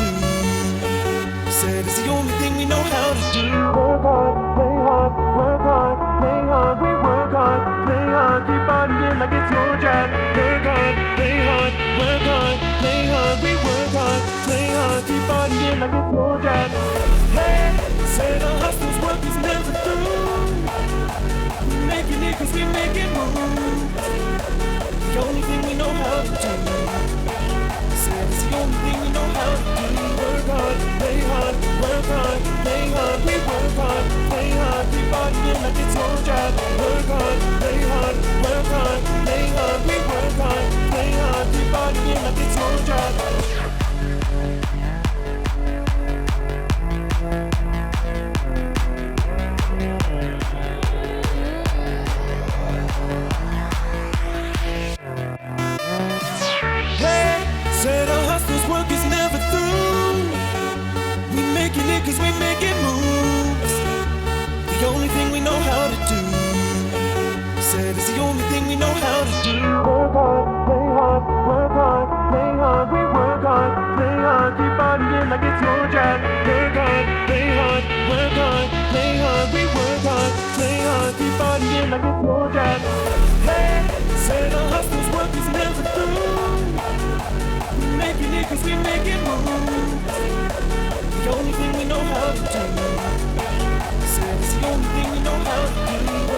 do. Said it's the only thing we know how to do. Work hard, play hard, work hard, play hard. We work hard, play hard, keep partying like it's your job. Work hard, play hard, work hard, play hard. We work hard, play hard, keep partying like it's your job. Hey, said our hustle's work is never through. We making it 'cause we making moves. The only thing we know how to do. Said it's the only thing we know how to do. Work hard, play hard, work hard, play hard. We work hard, play hard, keep partying like it's your job. Work hard, play hard, work hard, play hard. We work hard, play hard, keep partying like it's your job. Said our hustle's work is never through. We making it 'cause we making moves. The only thing we know how to do. Said it's the only thing we know how to do. Work hard, play hard, work hard, play hard. We work hard, play hard, keep partying like it's your job. Work hard, play hard, work hard, play hard. We work hard, play hard, keep partying like it's your job. Hey, said our hustle's work is never through. Making it 'cause we making moves. The only thing we know how to do. Said it's the only thing we know how to do.